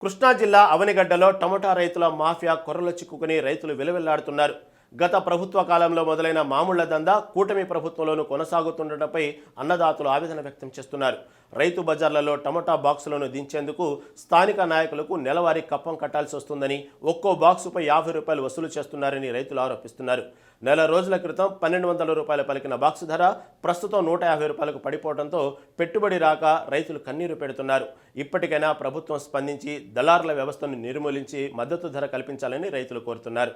కృష్ణా జిల్లా అవనిగడ్డలో టమోటా రైతుల మాఫియా కొర్రలు చిక్కుకుని రైతులు విలవిల్లాడుతున్నారు. గత ప్రభుత్వ కాలంలో మొదలైన మామూళ్ల దందా కూటమి ప్రభుత్వంలోనూ కొనసాగుతుండటంపై అన్నదాతలు ఆవేదన వ్యక్తం చేస్తున్నారు. రైతు బజార్లలో టమోటా బాక్సులను దించేందుకు స్థానిక నాయకులకు నెలవారీ కప్పం కట్టాల్సి వస్తుందని, ఒక్కో బాక్సుపై 50 రూపాయలు వసూలు చేస్తున్నారని రైతులు ఆరోపిస్తున్నారు. నెల రోజుల క్రితం 1200 రూపాయలు పలికిన బాక్సు ధర ప్రస్తుతం 150 రూపాయలకు పడిపోవడంతో పెట్టుబడి రాక రైతులు కన్నీరు పెడుతున్నారు. ఇప్పటికైనా ప్రభుత్వం స్పందించి దళారుల వ్యవస్థను నిర్మూలించి మద్దతు ధర కల్పించాలని రైతులు కోరుతున్నారు.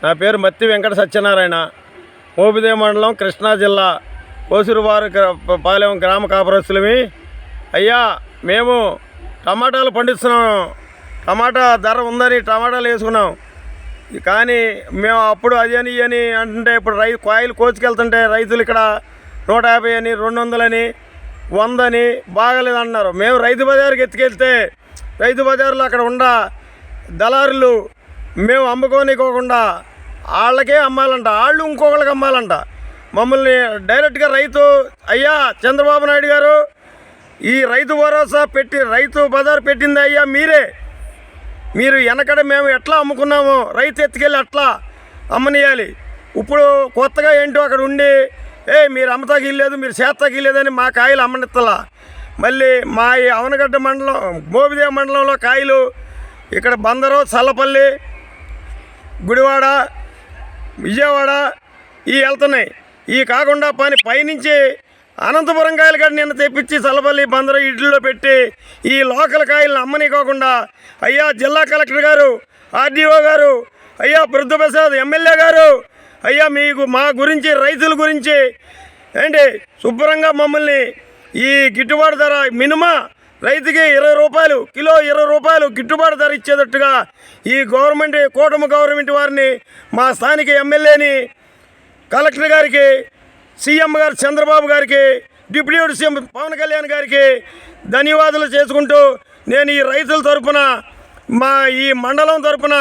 నా పేరు మత్తి వెంకట సత్యనారాయణ. మోపిదేవి మండలం, కృష్ణా జిల్లా, కోసూరువారు పాలెం గ్రామ కాపురస్తులమి. అయ్యా, మేము టమాటాలు పండిస్తున్నాం. టమాటా ధర ఉందని టమాటాలు వేసుకున్నాం. కానీ మేము అప్పుడు అది అని అని అంటే ఇప్పుడు కాయలు కోసుకెళ్తుంటే రైతులు ఇక్కడ 150 అని, 200 అని, 100 అని బాగలేదు అంటున్నారు. మేము రైతు బజార్కి ఎత్తుకెళ్తే రైతు బజార్లో అక్కడ ఉన్న దళారులు మేము అమ్ముకోనికోకుండా వాళ్ళకే అమ్మాలంట, వాళ్ళు ఇంకొకళ్ళకి అమ్మాలంట. మమ్మల్ని డైరెక్ట్గా రైతు అయ్యా చంద్రబాబు నాయుడు గారు ఈ రైతు భరోసా పెట్టి రైతు బజార్ పెట్టింది అయ్యా మీరు వెనకడ మేము ఎట్లా అమ్ముకున్నామో రైతు ఎత్తుకెళ్ళి అట్లా అమ్మనియాలి. ఇప్పుడు కొత్తగా ఏంటో అక్కడ ఉండి మీరు అమ్మతాకి ఇల్లేదు, మీరు చేస్తాకి ఇల్లేదని మా కాయలు అమ్మనిత్తలా. మళ్ళీ మా ఈ అవనగడ్డ మండలం, మోపిదేవి మండలంలో కాయలు ఇక్కడ బందరు, చల్లపల్లి, గుడివాడ, విజయవాడ ఈ వెళ్తున్నాయి. ఈ కాకుండా పైనుంచి అనంతపురం కాయలు కూడా నిన్న తెప్పించి చల్లపల్లి, బందరు ఇడ్లీలో పెట్టి ఈ లోకల్ కాయలను అమ్మనికోకుండా అయ్యా జిల్లా కలెక్టర్ గారు, ఆర్డీఓ గారు, అయ్యా ప్రసాద్ ఎమ్మెల్యే గారు, అయ్యా మీకు మా గురించి రైతుల గురించి ఏంటి శుభ్రంగా మమ్మల్ని ఈ గిట్టుబాటు ధర మినిమం రైతుకి 20 రూపాయలు కిలో, 20 రూపాయలు గిట్టుబాటు ధర ఇచ్చేటట్టుగా ఈ కూటమి గవర్నమెంట్ వారిని, మా స్థానిక ఎమ్మెల్యేని, కలెక్టర్ గారికి, సీఎం గారు చంద్రబాబు గారికి, డిప్యూటీ సీఎం పవన్ కళ్యాణ్ గారికి ధన్యవాదాలు చేసుకుంటూ నేను ఈ రైతుల తరఫున, మా ఈ మండలం తరఫున,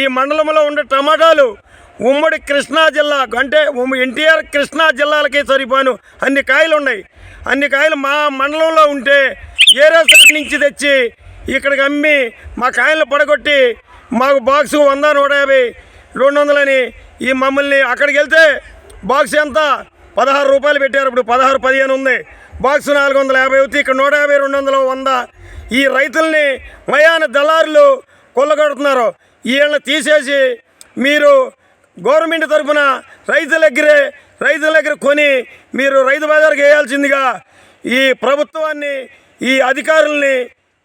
ఈ మండలంలో ఉండే టమాటాలు ఉమ్మడి కృష్ణా జిల్లా అంటే ఎన్టీఆర్ కృష్ణా జిల్లాలకి సరిపోను అన్ని కాయలు ఉన్నాయి. అన్ని కాయలు మా మండలంలో ఉంటే ఏరే సైడ్ నుంచి తెచ్చి ఇక్కడికి అమ్మి మా కాయలను పడగొట్టి మాకు బాక్సు 100, 150, 200 అని ఈ మమ్మల్ని అక్కడికి వెళ్తే బాక్స్ ఎంత 16 రూపాయలు పెట్టారు. ఇప్పుడు 16, 15 ఉంది. బాక్సు 450 అవుతుంది. ఇక్కడ 150, 200, 100 ఈ రైతుల్ని మయాన దళారులు కొల్లగొడుతున్నారు. వీళ్ళని తీసేసి మీరు గవర్నమెంట్ తరఫున రైతుల దగ్గర కొని మీరు రైతు బజార్కి వేయాల్సిందిగా ఈ ప్రభుత్వాన్ని, ఈ అధికారుల్ని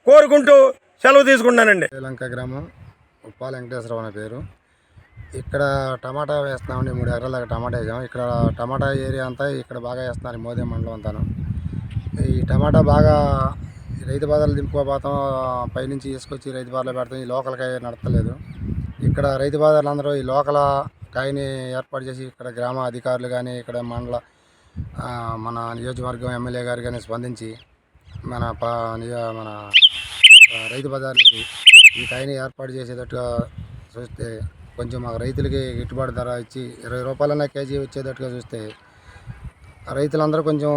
కోరుకుంటూ సెలవు తీసుకుంటానండి. శ్రీలంక గ్రామం, ఉప్పాల వెంకటేశ్వరరావు అనే పేరు. ఇక్కడ టమాటా వేస్తున్నామండి. 3 ఎకరాల దాకా టమాటా వేసాము. ఇక్కడ టమాటా ఏరియా అంతా ఇక్కడ బాగా వేస్తున్నారు, మోదే మండలం అంతాను. ఈ టమాటా బాగా రైతు బజార్లు దింపుకోపోతాం, పైనుంచి తీసుకొచ్చి రైతు బజార్లో పెడతాం. ఈ లోకల్ కాయ నడతలేదు. ఇక్కడ రైతు బజార్లు అందరూ ఈ లోకల్ కాయని ఏర్పాటు చేసి ఇక్కడ గ్రామ అధికారులు కానీ, ఇక్కడ మన నియోజకవర్గం ఎమ్మెల్యే గారు కానీ స్పందించి మన రైతు బజార్లకి ఈ కాయని ఏర్పాటు చేసేటట్టుగా చూస్తే కొంచెం మాకు రైతులకి గిట్టుబాటు ధర ఇచ్చి 20 రూపాయలన్నా కేజీ వచ్చేటట్టుగా చూస్తే రైతులందరూ కొంచెం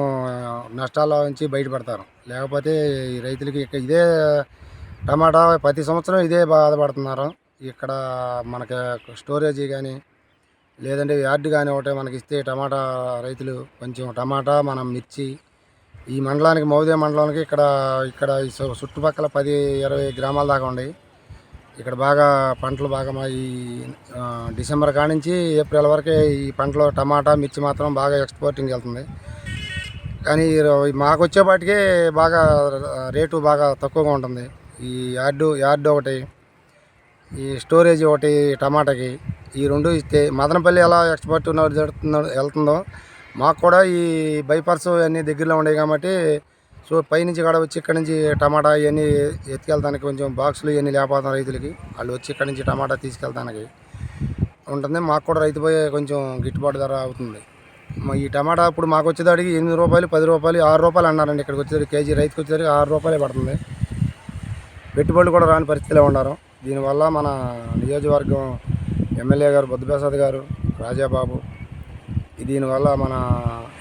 నష్టాల్లో నుంచి బయటపడతారు. లేకపోతే ఈ రైతులకి ఇదే టమాటా ప్రతి సంవత్సరం ఇదే బాధపడుతున్నారు. ఇక్కడ మనకి స్టోరేజీ కానీ లేదంటే యార్డ్ కానీ ఒకటే మనకి ఇస్తే టమాటా రైతులు కొంచెం టమాటా, మనం మిర్చి ఈ మండలానికి, మోపిదేవి మండలానికి ఇక్కడ ఈ చుట్టుపక్కల 10-20 గ్రామాల దాకా ఉన్నాయి. ఇక్కడ బాగా పంటలు బాగా ఈ డిసెంబర్ కానించి ఏప్రిల్ వరకే ఈ పంటలో టమాటా, మిర్చి మాత్రం బాగా ఎక్స్పోర్టింగ్ వెళ్తుంది. కానీ మాకు వచ్చేపాటికే బాగా రేటు బాగా తక్కువగా ఉంటుంది. ఈ యార్డు ఒకటి, ఈ స్టోరేజ్ ఒకటి టమాటాకి, ఈ 2 ఇస్తే మదనపల్లి ఎలా ఎక్స్పోర్ట్ వెళ్తుందో మాకు కూడా ఈ బైపాస్ అన్నీ దగ్గరలో ఉన్నాయి. కాబట్టి సో పైనుంచి కూడా వచ్చి ఇక్కడ నుంచి టమాటా ఇవన్నీ ఎత్తుకెళ్తానికి కొంచెం బాక్సులు ఇవన్నీ లేకపోతాం రైతులకి. వాళ్ళు వచ్చి ఇక్కడ నుంచి టమాటా తీసుకెళ్తానికి ఉంటుంది. మాకు కూడా రైతు పోయే కొంచెం గిట్టుబాటు ధర అవుతుంది. ఈ టమాటా ఇప్పుడు మాకు వచ్చేదాడికి 8 రూపాయలు, 10 రూపాయలు, 6 రూపాయలు అన్నారండి. ఇక్కడికి వచ్చేసరికి కేజీ రైతుకి వచ్చేసరికి 6 రూపాయలే పడుతుంది. పెట్టుబడులు కూడా రాని పరిస్థితిలో ఉన్నారు. దీనివల్ల మన నియోజకవర్గం ఎమ్మెల్యే గారు, ప్రసాద్ గారు, రాజాబాబు, దీనివల్ల మన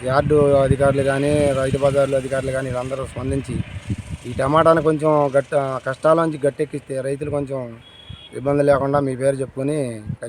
యార్డు అధికారులు కానీ, రైతు బజార్లు అధికారులు కానీ వీళ్ళందరూ స్పందించి ఈ టమాటాని కొంచెం కష్టాల నుంచి గట్టెక్కిస్తే రైతులు కొంచెం ఇబ్బంది లేకుండా మీ పేరు చెప్పుకొని